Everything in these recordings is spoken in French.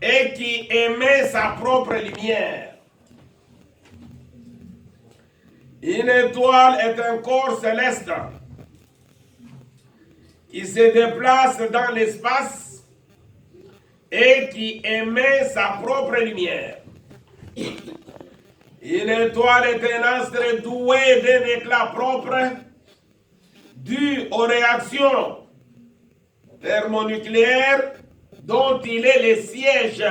et qui émet sa propre lumière. Une étoile est un corps céleste qui se déplace dans l'espace et qui émet sa propre lumière. Une étoile est un astre doué d'un éclat propre dû aux réactions thermonucléaires dont il est le siège.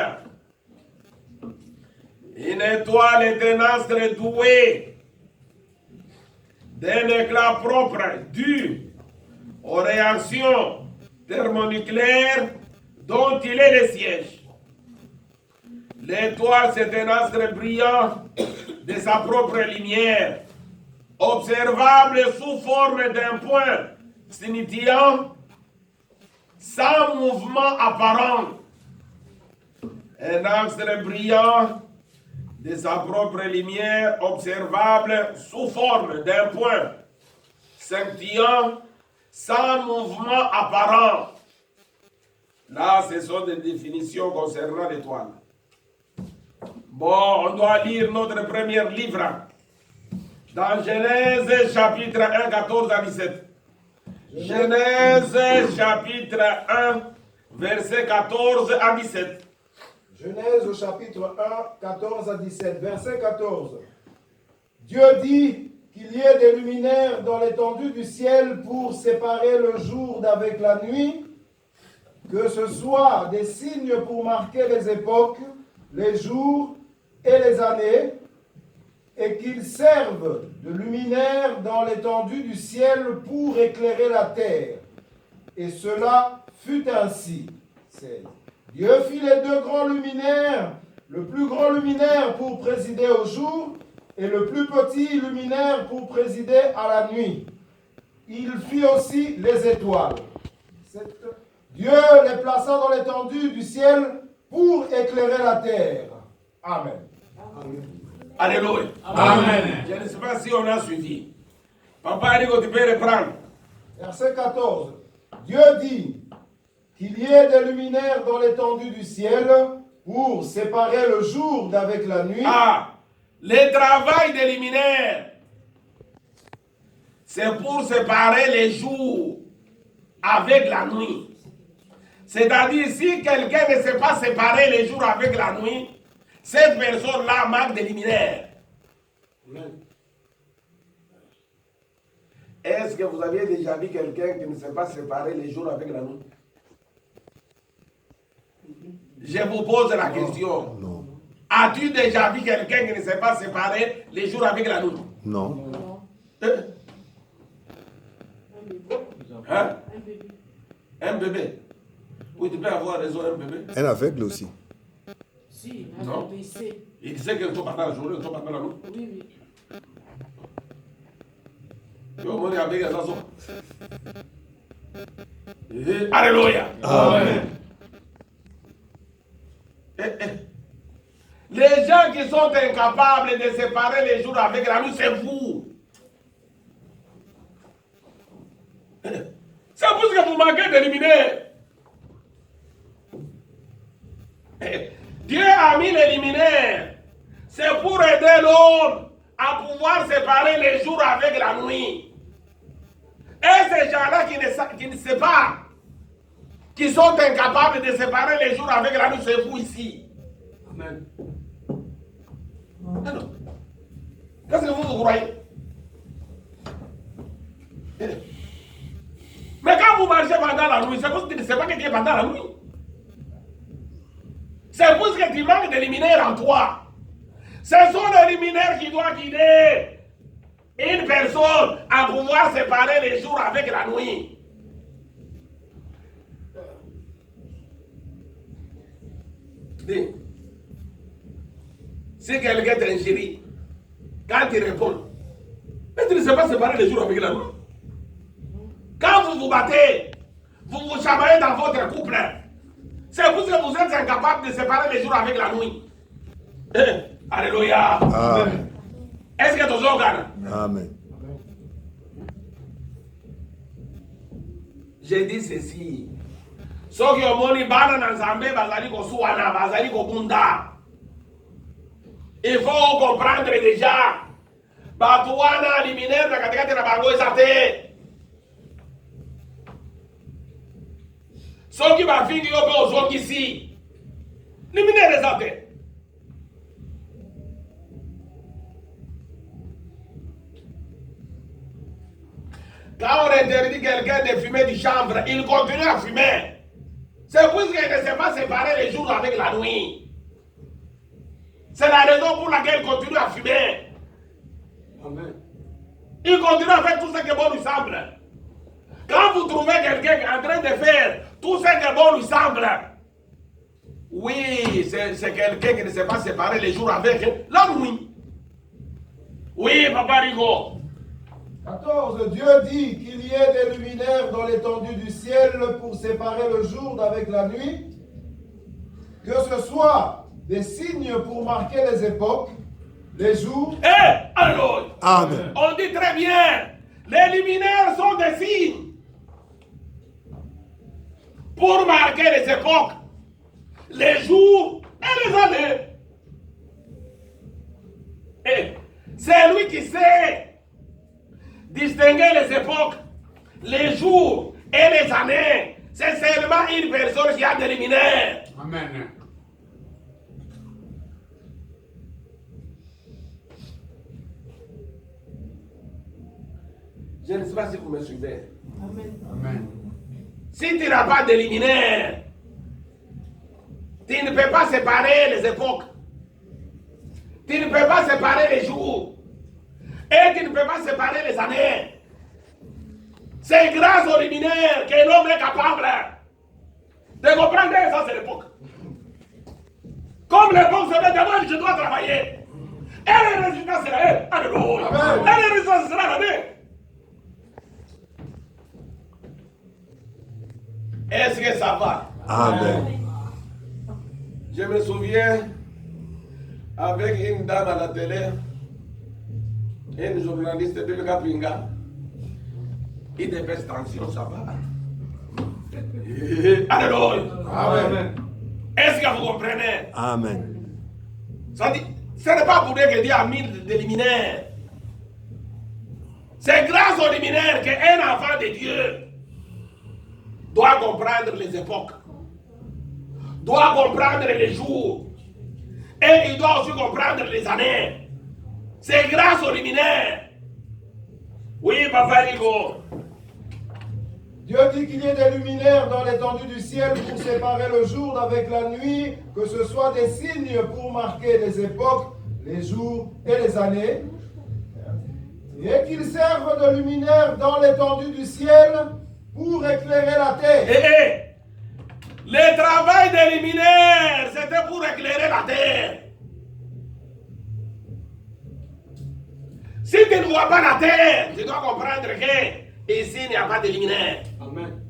Une étoile est un astre doué d'un éclat propre dû aux réactions thermonucléaires dont il est le siège. L'étoile, c'est un astre brillant de sa propre lumière, observable sous forme d'un point scintillant, sans mouvement apparent. Un astre brillant de sa propre lumière, observable sous forme d'un point scintillant, sans mouvement apparent. Là, ce sont des définitions concernant l'étoile. Bon, on doit lire notre premier livre dans Genèse chapitre 1, 14 à 17. Genèse chapitre 1, verset 14 à 17. Genèse au chapitre 1, 14 à 17, verset 14. Dieu dit qu'il y ait des luminaires dans l'étendue du ciel pour séparer le jour d'avec la nuit, que ce soit des signes pour marquer les époques, les jours et les années, et qu'ils servent de luminaires dans l'étendue du ciel pour éclairer la terre. Et cela fut ainsi. Dieu fit les deux grands luminaires, le plus grand luminaire pour présider au jour, et le plus petit luminaire pour présider à la nuit. Il fit aussi les étoiles. Dieu les plaça dans l'étendue du ciel pour éclairer la terre. Amen. Alléluia. Amen. Je ne sais pas si on a suivi. Papa dit que tu peux reprendre. Verset 14. Dieu dit qu'il y ait des luminaires dans l'étendue du ciel pour séparer le jour d'avec la nuit. Ah, le travail des luminaires, c'est pour séparer les jours avec la nuit. C'est-à-dire, si quelqu'un ne sait pas séparer les jours avec la nuit, cette personne-là manque des luminaires. Est-ce que vous avez déjà vu quelqu'un qui ne sait pas séparer les jours avec la nuit? Je vous pose la question. Non. As-tu déjà vu quelqu'un qui ne sait pas séparer les jours avec la nuit? Non. Hein? Un bébé. Oui, tu peux avoir raison, un bébé. Un aveugle aussi. Si, Non. il sait. Il sait que tu pendant la journée, tu pendant la nuit. Oui, oui. Tu vas mourir avec les enfants. Alléluia. Amen. Les gens qui sont incapables de séparer les jours avec la nuit, c'est vous. C'est pour ce que vous manquez de luminaires. Dieu a mis les luminaires. C'est pour aider l'homme à pouvoir séparer les jours avec la nuit. Et ces gens-là qui ne savent pas, qui sont incapables de séparer les jours avec la nuit, c'est vous ici. Amen. Alors, qu'est-ce que vous croyez? Mais quand vous marchez pendant la nuit, c'est parce que tu ne sais pas que tu es pendant la nuit. C'est parce que tu manques de luminaires en toi. Ce sont les luminaires qui doivent guider une personne à pouvoir séparer les jours avec la nuit. Dis, si quelqu'un t'ingérie, quand il répond, mais tu ne sais pas séparer les jours avec la nuit. Quand vous vous battez, vous vous chamaillez dans votre couple, c'est parce que vous êtes incapable de séparer les jours avec la nuit. Alléluia. Amen. Est-ce que tu es organes? Amen. J'ai dit ceci. soki omoni bana na nzambe bazali kosuwana bazali kobunda. Il faut comprendre déjà bato wana liminaire na katikati na bango eza te. Soki bafingi yo mpe ozongisi liminaire eza te. Quand on interdit quelqu'un de fumer du chanvre, il continue à fumer. C'est puisqu'il ne sait pas séparer les jours avec la nuit. C'est la raison pour laquelle il continue à fumer. Amen. Il continue à faire tout ce que bon lui semble. Quand vous trouvez quelqu'un en train de faire tout ce que bon lui semble, oui, c'est quelqu'un qui ne sait pas séparer les jours avec la nuit. Oui, Papa Rigo. 14. Dieu dit qu'il y ait des luminaires dans l'étendue du ciel pour séparer le jour d'avec la nuit, que ce soit des signes pour marquer les époques, les jours. Alors, Amen. on dit très bien, les luminaires sont des signes pour marquer les époques, les jours et les années. Et c'est lui qui sait distinguer les époques, les jours et les années. C'est seulement une personne qui a des luminaires. Amen. Je ne sais pas si vous me suivez. Amen. Si tu n'as pas de luminaire, tu ne peux pas séparer les époques. Tu ne peux pas séparer les jours. Et tu ne peux pas séparer les années. C'est grâce aux luminaires que l'homme est capable de comprendre ça, c'est l'époque. Comme l'époque se met devant, je dois travailler. Et le résultat sera elle. Alléluia. Et le résultat sera l'année. Est-ce que ça va? Amen. Je me souviens, avec une dame à la télé, une journaliste de Kapinga, il devait tension, ça va. Alléluia. Amen. Est-ce que vous comprenez? Amen. Ça dit, ce n'est pas pour dire que Dieu a mis des luminaires. C'est grâce aux luminaires qu'un enfant de Dieu doit comprendre les époques, doit comprendre les jours, et il doit aussi comprendre les années. C'est grâce aux luminaires. Oui, Papa Rigo. Dieu dit qu'il y ait des luminaires dans l'étendue du ciel pour séparer le jour d'avec la nuit, que ce soit des signes pour marquer les époques, les jours et les années, et qu'ils servent de luminaires dans l'étendue du ciel pour éclairer la terre. Le travail des luminaires, c'était pour éclairer la terre. Si tu ne vois pas la terre, tu dois comprendre que ici, il n'y a pas de luminaire. Amen.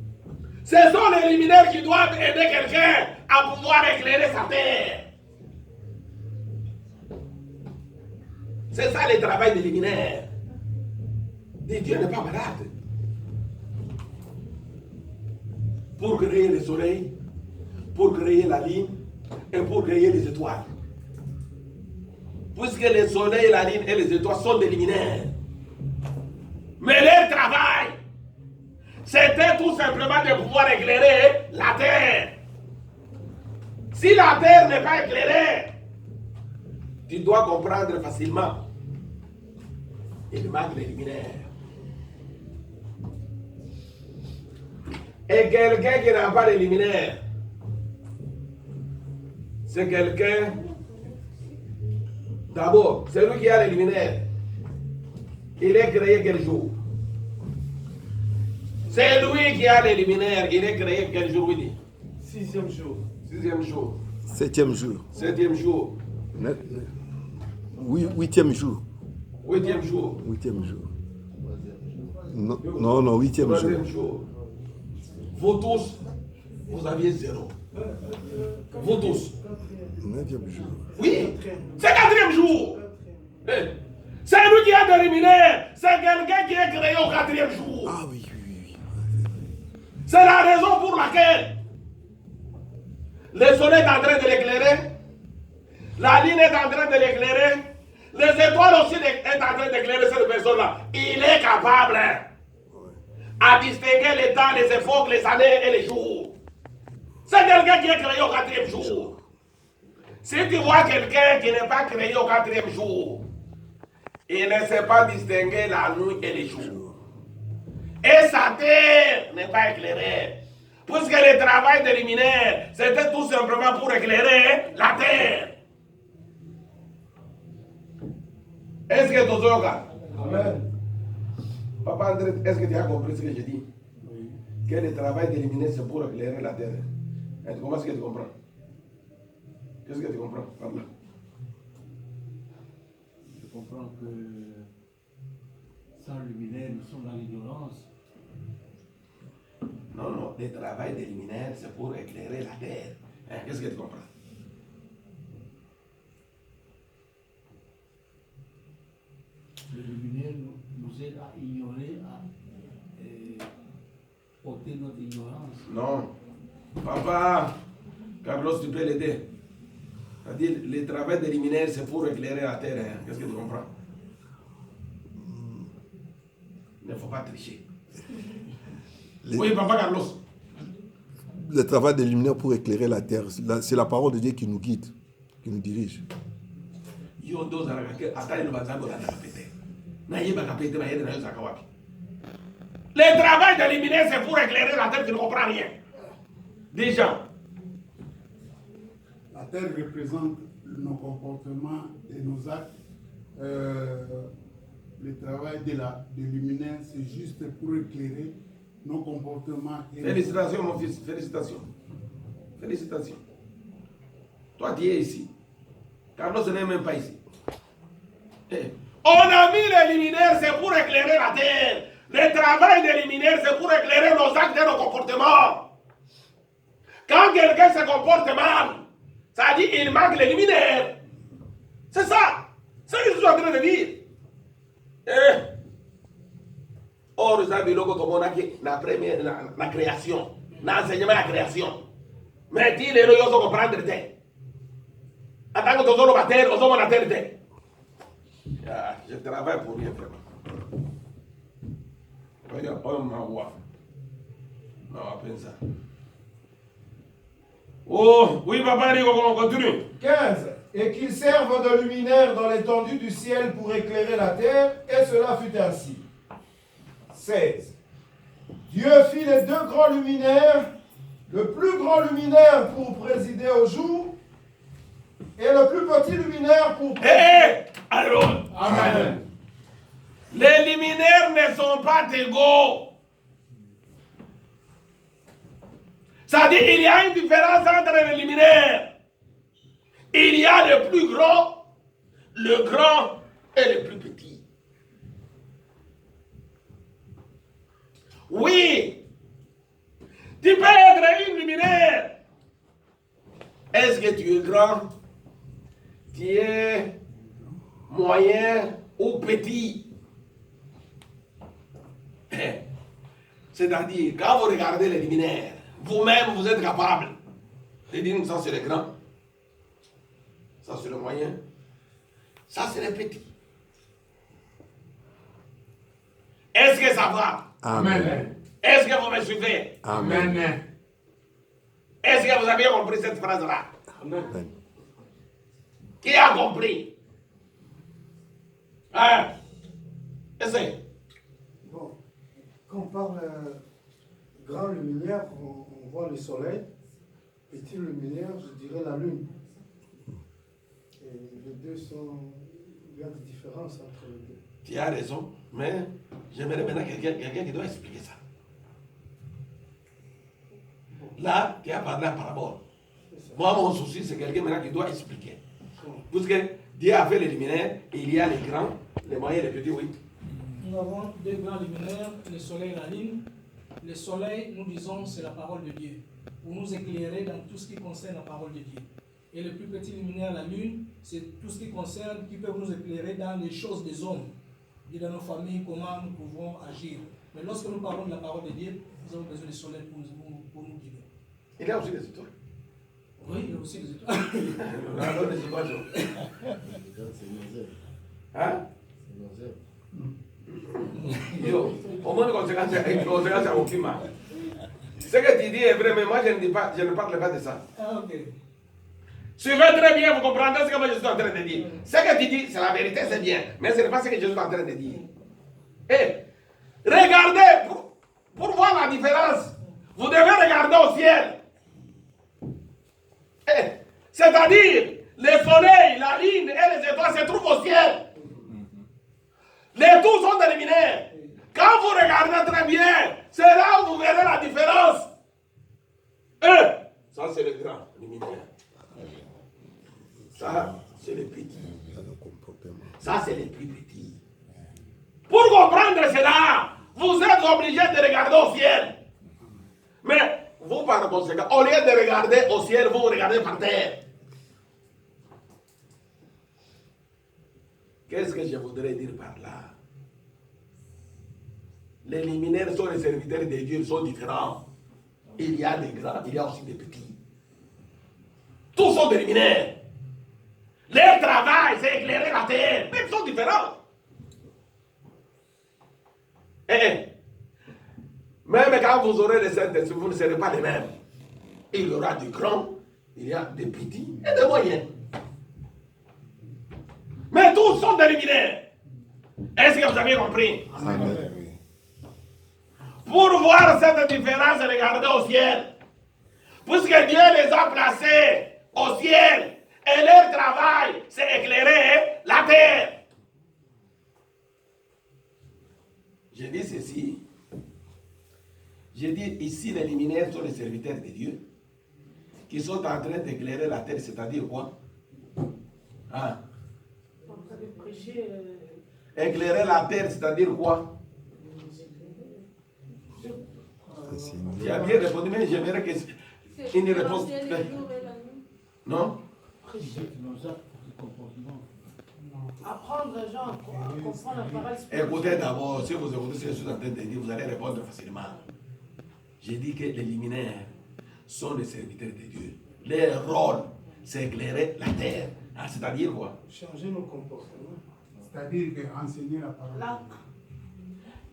Ce sont les luminaires qui doivent aider quelqu'un à pouvoir éclairer sa terre. C'est ça le travail des luminaires. Dieu n'est pas malade. Pour créer le soleil, pour créer la lune et pour créer les étoiles. Puisque le soleil, la lune et les étoiles sont des luminaires. Mais leur travail, c'était tout simplement de pouvoir éclairer la terre. Si la terre n'est pas éclairée, tu dois comprendre facilement. Il manque les luminaires. Et quelqu'un qui n'a pas de luminaire, c'est quelqu'un, d'abord, c'est lui qui a les luminaires. Il est créé quel jour? C'est lui qui a les luminaires. Il est créé quel jour, oui? Sixième jour. Sixième jour. 7e jour. Septième jour. Oui, 8e jour. Huitième jour. 8e jour. Non, non, non, 8e jour. Troisième jour. Vous tous, vous aviez 0. Vous tous. 9e jour. Oui, c'est quatrième jour. C'est lui qui a des luminaires. C'est quelqu'un qui est créé au quatrième jour. Ah oui, oui, oui. C'est la raison pour laquelle Le soleil est en train de l'éclairer. La lune est en train de l'éclairer. Les étoiles aussi est en train d'éclairer cette personne-là. Il est capable à distinguer les temps, les époques, les années et les jours. C'est quelqu'un qui est créé au 4e jour. Si tu vois quelqu'un qui n'est pas créé au 4e jour, il ne sait pas distinguer la nuit et les jours. Et sa terre n'est pas éclairée. Puisque le travail des luminaires, c'était tout simplement pour éclairer la terre. Est-ce que tu as compris? Amen. Papa André, est-ce que tu as compris ce que j'ai dit? Oui. Que le travail des luminaires, c'est pour éclairer la terre. Et tu comprends ce que tu comprends? Qu'est-ce que tu comprends par là? Je comprends que sans luminaire, nous sommes dans l'ignorance. Non, non, le travail des luminaires, c'est pour éclairer la terre. Hein? Qu'est-ce que tu comprends? Le luminaire nous aide à ignorer, à ôter notre ignorance. Non. Papa, Carlos, tu peux l'aider. C'est-à-dire, le travail des luminaires, c'est pour éclairer la terre. Hein? Qu'est-ce que tu comprends? Il ne faut pas tricher. Oui, Papa Carlos. Le travail des luminaires pour éclairer la terre, c'est la parole de Dieu qui nous guide, qui nous dirige. Le travail des luminaires, c'est pour éclairer la terre qui ne comprend rien. Déjà. La terre représente nos comportements et nos actes. Le travail des luminaires, c'est juste pour éclairer nos comportements. Et félicitations, mon fils, félicitations. Félicitations. Toi, tu es ici. Carlos n'est même pas ici. On a mis les luminaires, c'est pour éclairer la terre. Le travail des luminaires, c'est pour éclairer nos actes et nos comportements. Quand quelqu'un se comporte mal, ça dit qu'il manque les luminaires. C'est ça. C'est ce que je suis en train de dire. Or, nous avons la création, l'enseignement de la création. Mais dis les gens comprendre. En tant que nous sommes la terre, nous sommes la terre. Je travaille pour rien, vraiment. Regarde, on m'a voix. Non, à peine ça. Oh, oui, papa, on continue. 15. Et qu'ils servent de luminaire dans l'étendue du ciel pour éclairer la terre, et cela fut ainsi. 16. Dieu fit les deux grands luminaires, le plus grand luminaire pour présider au jour, et le plus petit luminaire pour présider. Alors, Amen. Les luminaires ne sont pas égaux. Ça dit qu'il y a une différence entre les luminaires. Il y a le plus grand et le plus petit. Oui, tu peux être une luminaire. Est-ce que tu es grand? Tu es moyen ou petit? C'est-à-dire, quand vous regardez les luminaires, vous-même, vous êtes capable de dire ça c'est le grand, ça c'est le moyen, ça c'est le petit. Est-ce que ça va? Amen. Est-ce que vous me suivez? Amen. Est-ce que vous avez compris cette phrase-là? Amen. Qui a compris? Hein? Essaye. Bon, quand on parle grand luminaire, on voit le soleil. Petit luminaire, je dirais la lune. Et les deux sont... Il y a des différences entre les deux. Tu as raison, mais j'aimerais maintenant quelqu'un qui doit expliquer ça. Là, tu as parlé la parabole. Moi, mon souci, c'est quelqu'un maintenant qui doit expliquer. Parce que Dieu a fait les luminaires, et il y a les grands, les moyens et les petits, oui. Nous avons deux grands luminaires, le soleil et la lune. Le soleil, nous disons, c'est la parole de Dieu, pour nous éclairer dans tout ce qui concerne la parole de Dieu. Et le plus petit luminaire, la lune, c'est tout ce qui concerne, qui peut nous éclairer dans les choses des hommes, et dans nos familles, comment nous pouvons agir. Mais lorsque nous parlons de la parole de Dieu, nous avons besoin du soleil pour nous guider. Il y a aussi des étoiles. Oui, il y a aussi des étoiles. Alors, des étoiles. Hein? Yo, au moins, conséquence à aucun mal. Ce que tu dis est vrai, mais moi, je ne parle pas de ça. Ah, ok. Suivez très bien, vous comprendrez ce que moi je suis en train de dire. Ce que tu dis, c'est la vérité, c'est bien. Mais ce n'est pas ce que je suis en train de dire. Et regardez, pour voir la différence, vous devez regarder au ciel. C'est-à-dire, le soleil, la lune et les étoiles se trouvent au ciel. Les tous sont des luminaires. Quand vous regardez très bien, c'est là où vous verrez la différence. Ça, c'est le grand luminaire. Ça, c'est le petit. Ça, c'est le plus petit. Pour comprendre cela, vous êtes obligé de regarder au ciel. Mais vous, par conséquent, au lieu de regarder au ciel, vous regardez par terre. Qu'est-ce que je voudrais dire par là? Les luminaires sont les serviteurs de Dieu, ils sont différents. Il y a des grands, il y a aussi des petits. Tous sont des luminaires. Leur travail, c'est éclairer la terre. Mais ils sont différents. Même quand vous aurez les Saint-Esprit, vous ne serez pas les mêmes. Il y aura du grand, il y a des petits et des moyens. Mais tous sont des luminaires. Est-ce que vous avez compris? Amen. Pour voir cette différence, regardez au ciel. Puisque Dieu les a placés au ciel. Et leur travail, c'est éclairer la terre. Je dis ceci. Je dis ici, les luminaires sont les serviteurs de Dieu qui sont en train d'éclairer la terre, c'est-à-dire quoi? Hein? En train de prêcher. Éclairer la terre, c'est-à-dire quoi? Tu as bien répondu, mais j'aimerais une réponse. Non? Apprendre les gens à comprendre la parole spirituelle. Écoutez d'abord, si vous écoutez ce que je suis en train de dire, vous allez répondre facilement. J'ai dit que les luminaires sont les serviteurs de Dieu. Leur rôle, c'est éclairer la terre. Ah, c'est-à-dire quoi? Changer nos comportements. C'est-à-dire qu'enseigner la parole. Là,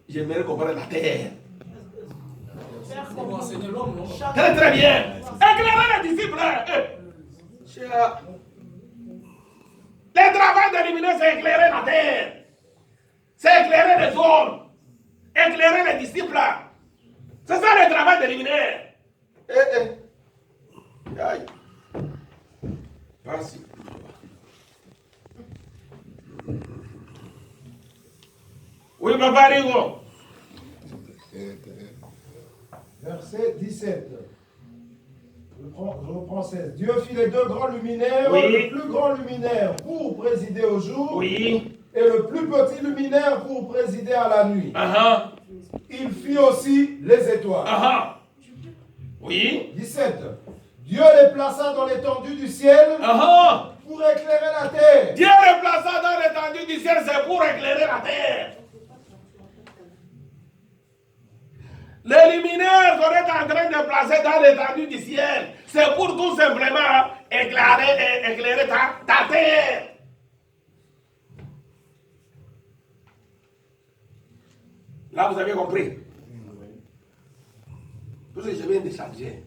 J'aimerais comparer la terre. faire Pour comme enseigner l'homme, non? Très très bien. Éclairer les disciples. Le travail des luminaires, c'est éclairer la terre. C'est éclairer les hommes. Éclairer les disciples. C'est ça le travail des luminaires. Aïe. Vas-y. Oui, papa Rigo. Verset 17. Je reprends 16. Dieu fit les deux grands luminaires, Oui. le plus grand luminaire pour présider au jour, Oui. et le plus petit luminaire pour présider à la nuit. Ah Il fit aussi les étoiles. ah. Oui. 17. Dieu les plaça dans l'étendue du ciel Ah pour éclairer la terre. Dieu les plaça dans l'étendue du ciel, c'est pour éclairer la terre. Les luminaires qu'on est en train de placer dans l'étendue du ciel, c'est pour tout simplement éclairer ta terre. Là, vous avez compris. Parce que je viens de changer.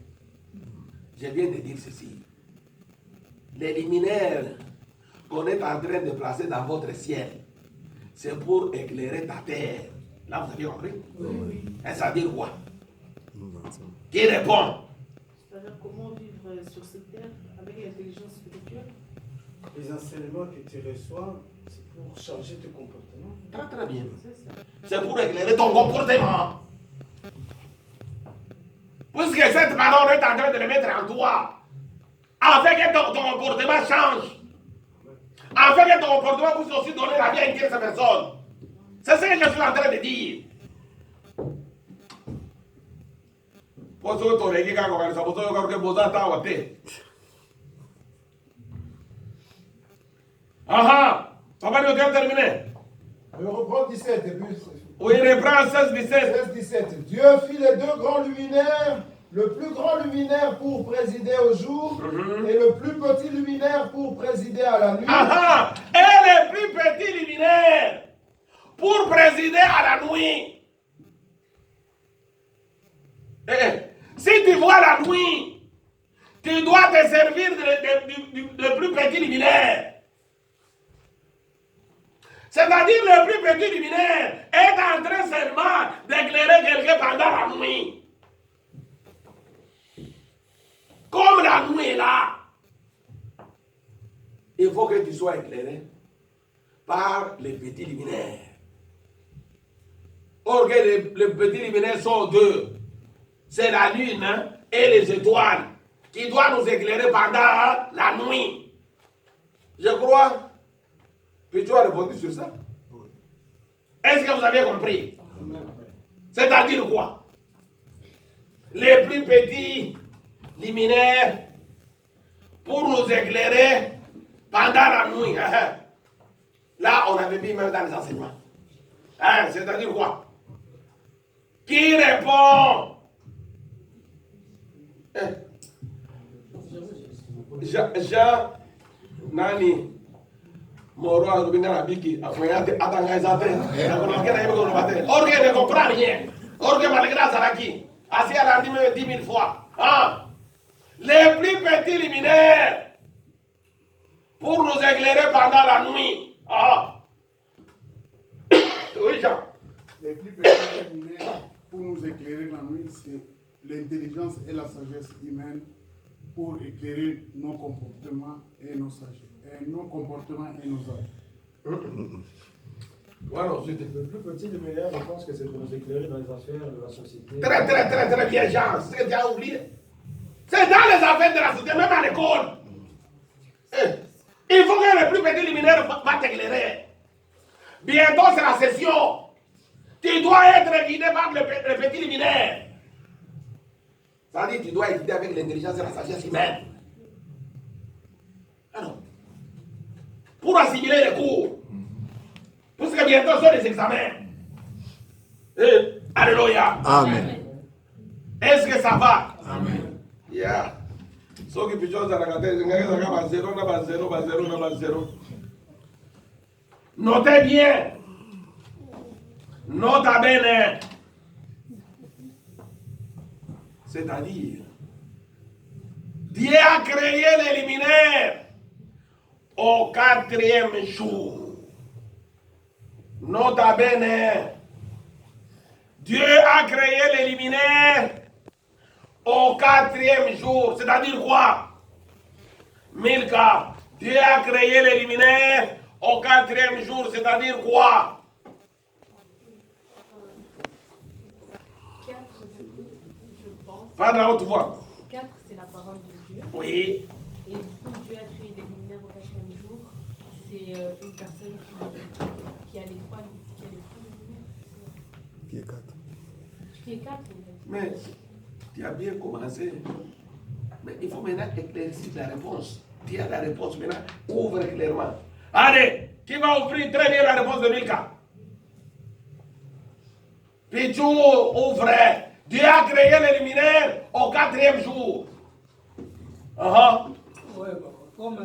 Je viens de dire ceci. Les luminaires qu'on est en train de placer dans votre ciel, c'est pour éclairer ta terre. Là, vous avez compris? Oui. Et ça veut dire quoi? Qui répond? c'est-à-dire comment vivre sur cette terre avec l'intelligence spirituelle. Les enseignements que tu reçois, c'est pour changer tes comportements. Très très bien. C'est ça. C'est pour éclairer ton comportement. Puisque cette parole est en train de le mettre en toi, afin que ton comportement change. Afin que ton comportement puisse aussi donner la vie à une tierce personne. C'est ce que je suis en train de dire. Pour ceux qui Papa, nous avons terminé. Je reprends 17 et puis Oui, il reprend 16, 17. 16, 17. Dieu fit les deux grands luminaires, le plus grand luminaire pour présider au jour et le plus petit luminaire pour présider à la nuit. Et le plus petit luminaire pour présider à la nuit. Si tu vois la nuit, tu dois te servir de plus petit luminaire. C'est-à-dire le plus petit luminaire est en train seulement d'éclairer quelqu'un pendant la nuit. Comme la nuit est là, il faut que tu sois éclairé par les petits luminaires. Or que les petits luminaires sont deux. C'est la lune et les étoiles qui doivent nous éclairer pendant la nuit. Je crois. Puis tu as répondu sur ça. Est-ce que vous avez compris? C'est-à-dire quoi? Les plus petits luminaires pour nous éclairer pendant la nuit. Là, on avait mis même dans les enseignements. C'est-à-dire quoi? Qui répond? Jean Nani Moro Rubina Biki, Atangaizate, Orgue ne comprend rien. Orgue malgré Zaraki, assis à la 10 000 fois. Les plus petits luminaires pour nous éclairer pendant la nuit. Oui, Jean. Les plus petits luminaires pour nous éclairer la nuit, c'est l'intelligence et la sagesse humaine pour éclairer nos comportements et nos sagesses. Nos comportements et nos âges. Voilà, Le plus petit luminaire, je pense que c'est pour nous éclairer dans les affaires de la société. Très bien, Jean. C'est ce que tu as oublié. C'est dans les affaires de la société, même à l'école. Il faut que le plus petit luminaire va t'éclairer. Bientôt, c'est la session. Tu dois être guidé par le petit luminaire. Ça dit, tu dois être guidé avec l'intelligence et la sagesse humaine. Alors, pour assimiler les cours. Puisque bientôt sont les examens. Alléluia. Amen. Est-ce que ça va? Amen. Yeah. So que pichon za rakate, zingaga ba zero na ba zero ba zero na ba zero. Notez bien. Nota bene. C'est-à-dire, Dieu a créé les luminaires au 4e jour. Nota bene. Dieu a créé les luminaires au 4e jour. C'est-à-dire quoi? Milka, Dieu a créé les luminaires au 4e jour. C'est-à-dire quoi? 4, je pense. Parle à haute voix. 4, c'est la parole de Dieu. Oui. Et du coup, Dieu a créé des luminaires au 4e jour. C'est une personne qui a les 3 luminaires. Qui est 4. Qui est 4, Mais tu as bien commencé. Mais il faut maintenant éclaircir la réponse. Tu as la réponse maintenant. Ouvre clairement. Allez, qui va ouvrir très bien la réponse de Milka? Pichou, ouvre. Dieu a créé les luminaires au 4e jour. Ouais, comme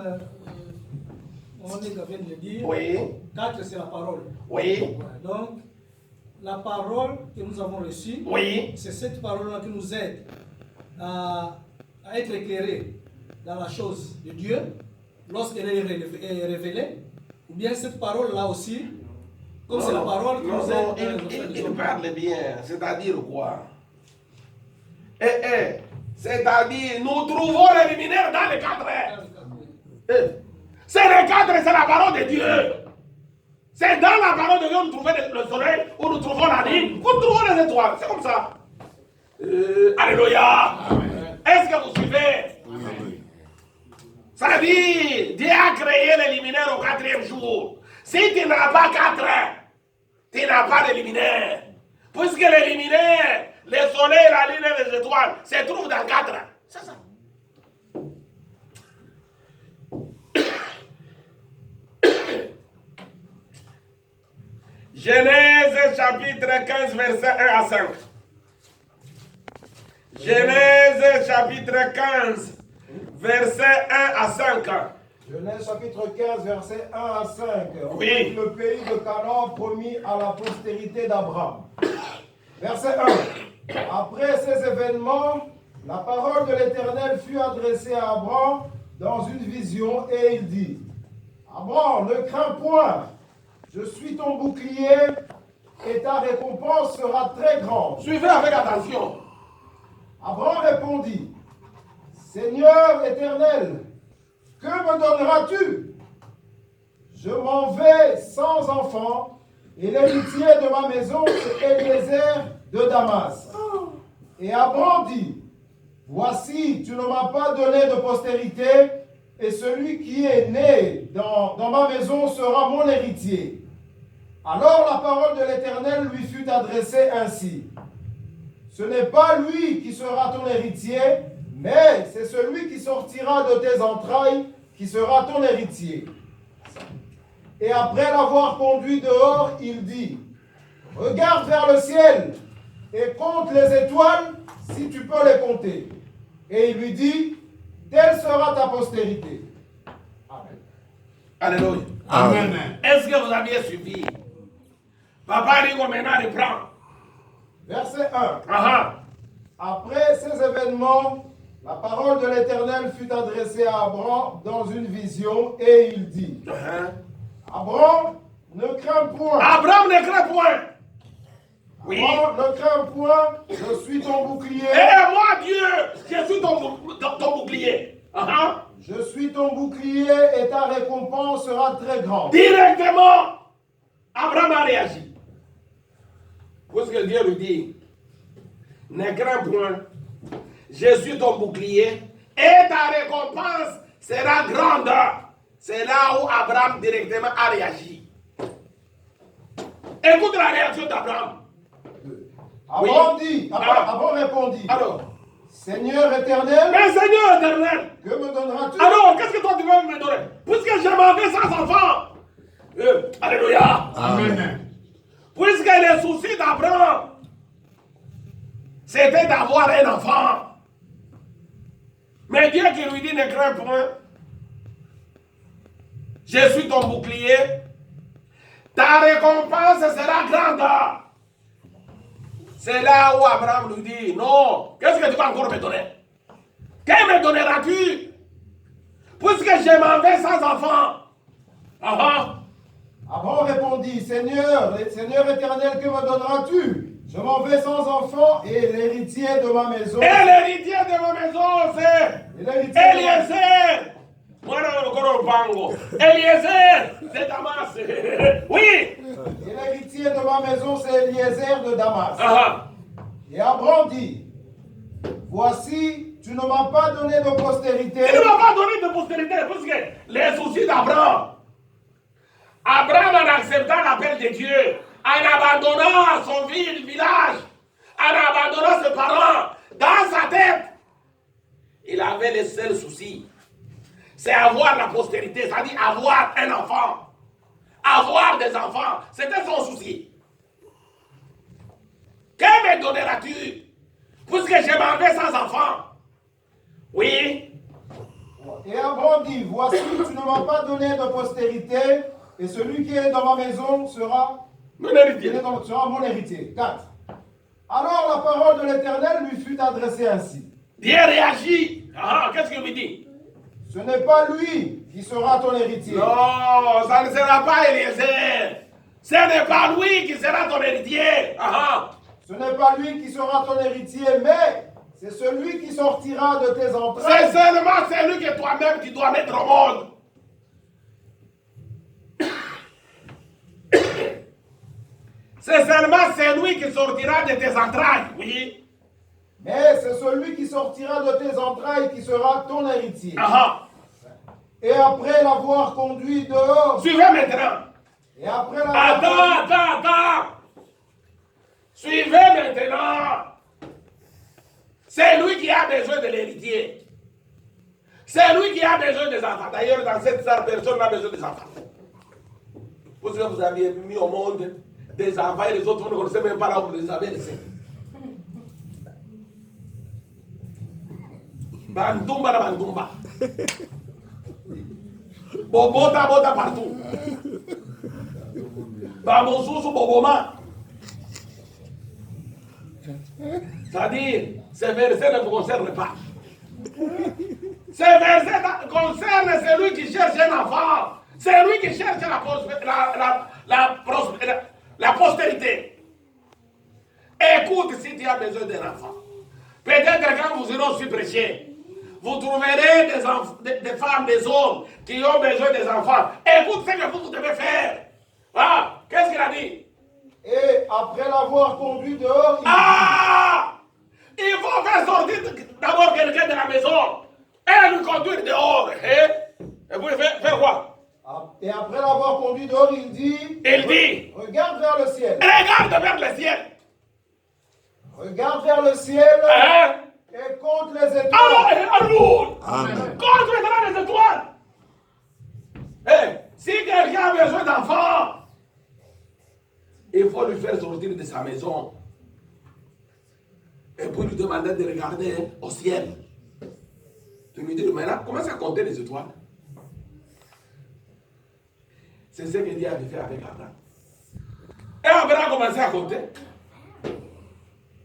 on vient de le dire, Oui. 4 c'est la parole. Oui. Ouais, donc, la parole que nous avons reçue, Oui. c'est cette parole-là qui nous aide à être éclairés dans la chose de Dieu lorsqu'elle est révélée, ou bien cette parole-là aussi, comme c'est la parole qui nous aide dans les affaires des il hommes. parle bien. C'est-à-dire quoi? C'est-à-dire, nous trouvons les luminaires dans les 4. C'est les 4, c'est la parole de Dieu. C'est dans la parole de Dieu que nous trouvons le soleil, où nous trouvons la nuit, où nous trouvons les étoiles. C'est comme ça. Alléluia. Est-ce que vous suivez? Ça veut dire, Dieu a créé les luminaires au 4e jour. Si tu n'as pas 4, tu n'as pas de luminaire. Puisque les luminaires, le soleil, la lune et les étoiles se trouvent dans 4. C'est ça. Genèse chapitre 15, verset 1 à 5. Genèse chapitre 15, verset 1 à 5. Genèse chapitre 15, verset 1 à 5. Oui. Le pays de Canaan promis à la postérité d'Abraham. Verset 1. Après ces événements, la parole de l'Éternel fut adressée à Abraham dans une vision et il dit: Abraham, ne crains point, je suis ton bouclier et ta récompense sera très grande. Suivez avec attention. Abraham répondit: Seigneur éternel, que me donneras-tu? Je m'en vais sans enfant, et l'héritier de ma maison, c'est Eliezer de Damas. Et Abraham dit: Voici, tu ne m'as pas donné de postérité, et celui qui est né dans ma maison sera mon héritier. Alors la parole de l'Éternel lui fut adressée ainsi: Ce n'est pas lui qui sera ton héritier, mais c'est celui qui sortira de tes entrailles qui sera ton héritier. Et après l'avoir conduit dehors, il dit: Regarde vers le ciel et compte les étoiles si tu peux les compter. Et il lui dit: Telle sera ta postérité. Amen. Alléluia. Amen. Est-ce que vous aviez suivi? Papa dit qu'on maintenant reprend. Verset 1. Ah, Après ces événements, la parole de l'Éternel fut adressée à Abraham dans une vision et il dit: Abraham, ne crains point. Abraham ne craint point. Oui. Abraham, ne crains point, je suis ton bouclier. Et moi, Dieu, je suis ton bouclier. Je suis ton bouclier et ta récompense sera très grande. Directement, Abraham a réagi. Puisque Dieu lui dit: Ne crains point, je suis ton bouclier et ta récompense sera grande. C'est là où Abraham directement a réagi. Écoute la réaction d'Abraham. Abraham Oui. dit, Ah. Abraham répondit: Alors, Seigneur éternel, mais Seigneur éternel, que me donneras-tu? alors qu'est-ce que toi tu veux me donner? Puisque je m'en vais sans enfant. Alléluia. Amen. Puisque le souci d'Abraham, c'était d'avoir un enfant. Mais Dieu qui lui dit: Ne crains point, je suis ton bouclier, ta récompense sera grande. C'est là où Abraham lui dit: Non, qu'est-ce que tu vas encore me donner? Que me donneras-tu? Puisque je m'en vais sans enfant. Abraham répondit: Seigneur éternel, que me donneras-tu? Je m'en vais sans enfant et l'héritier de ma maison. Et l'héritier de ma maison, c'est Eliezer. Moi, Eliezer de Damas. Oui. Et l'héritier de ma maison, c'est Eliezer de Damas. Ah, Et Abraham dit: Voici, tu ne m'as pas donné de postérité. il ne m'a pas donné de postérité, parce que les soucis d'Abraham. Abraham, en acceptant l'appel de Dieu, en abandonnant son village, en abandonnant ses parents, dans sa tête, il avait le seul souci. C'est avoir la postérité, c'est-à-dire avoir un enfant. Avoir des enfants, c'était son souci. Que me donneras-tu? Puisque je m'en vais sans enfant. Oui. Et Abraham dit: Voici, tu ne m'as pas donné de postérité, et celui qui est dans ma maison sera Mon héritier. sera mon héritier. 4. Alors la parole de l'Éternel lui fut adressée ainsi: Dieu réagit. Qu'est-ce qu'il lui dit? Ce n'est pas lui qui sera ton héritier. Non, ça ne sera pas Eliezer. Ce n'est pas lui qui sera ton héritier. Ce n'est pas lui qui sera ton héritier, mais c'est celui qui sortira de tes C'est entrailles. seulement celui que toi-même tu dois mettre au monde. C'est seulement celui qui sortira de tes entrailles, oui. Mais c'est celui qui sortira de tes entrailles qui sera ton héritier. Et après l'avoir conduit dehors, Suivez maintenant. et après l'avoir Attends. Suivez maintenant. C'est lui qui a besoin de l'héritier. C'est lui qui a besoin des enfants. D'ailleurs, dans cette salle, personne n'a besoin des enfants. Vous avez mis au monde des enfants et les autres, vous ne connaissez même pas là où vous les avez laissés. Bandumba na bandumba. Bobota bota partout. Bamosusu boboma. C'est-à-dire, ces versets ne vous concernent pas. Ces versets concernent celui qui cherche un enfant. C'est lui qui cherche la postérité. Écoute, si tu as besoin d'un enfant. Peut-être quand vous irez aussi prêcher, vous trouverez des femmes, des hommes qui ont besoin des enfants. Écoute ce que vous devez faire. Ah, qu'est-ce qu'il a dit? Et après l'avoir conduit dehors, il faut faire sortir d'abord quelqu'un de la maison et le conduire dehors. Et vous faire quoi? Et après l'avoir conduit dehors, il dit, regarde vers le ciel. Regarde vers le ciel. Regarde vers le ciel et compte les étoiles. Amen. Compte les étoiles. Si quelqu'un a besoin d'enfants, il faut lui faire sortir de sa maison. Et puis lui demander de regarder au ciel. Tu lui dis, maintenant, commence à compter les étoiles. C'est ce que Dieu avait fait avec Abraham. Et Abraham a commencé à compter.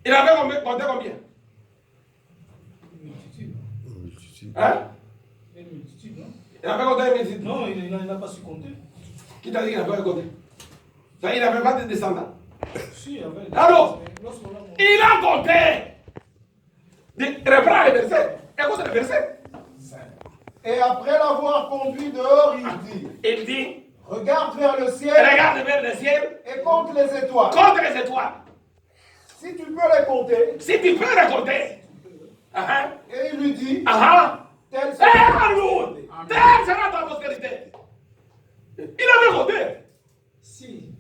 Il avait compté combien? Une multitude. Hein? Une multitude, non? Il avait compté une multitude. Non, il n'a pas su compter. Qui t'a dit qu'il n'avait pas compté? Ça, il n'avait pas de descendants. Si, il avait. Alors, il a compté. Reprends les versets. Écoute les versets. Et après l'avoir conduit dehors, il dit, regarde vers le ciel. Regarde vers le ciel. Et compte les étoiles. Compte les étoiles. Si tu peux les compter. Si tu peux les compter. Et il lui dit, telle sera ta postérité. Il avait compté. Si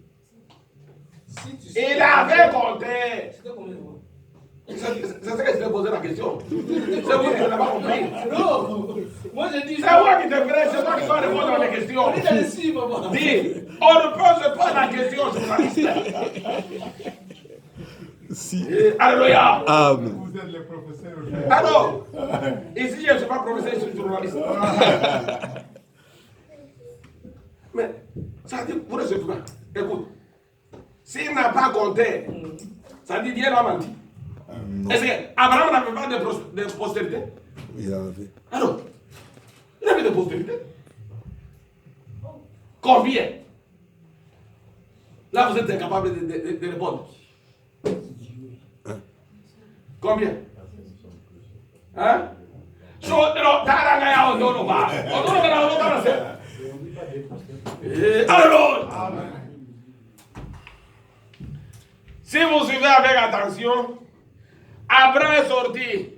Il avait compté. C'était combien de fois? C'est ce que je t'ai posé la question. C'est vous qui n'avez pas compris. Non, moi j'ai dit. C'est moi qui te ferai, c'est toi qui vas répondre à mes questions. Dis, on ne pose pas la question, journaliste. Si. Alléluia. Amen. Vous êtes le professeur. Alors, ici je ne suis pas professeur, je suis journaliste. Mais, ça dit, vous ne savez pas. Écoute, s'il n'a pas compté, ça dit Dieu l'a menti. Est-ce qu'Abraham n'avait pas de postérité? Il avait. Alors, il avait de postérité. Combien? Là, vous êtes incapable de répondre. Combien? Hein? Alors, si vous suivez avec attention, Abraham est sorti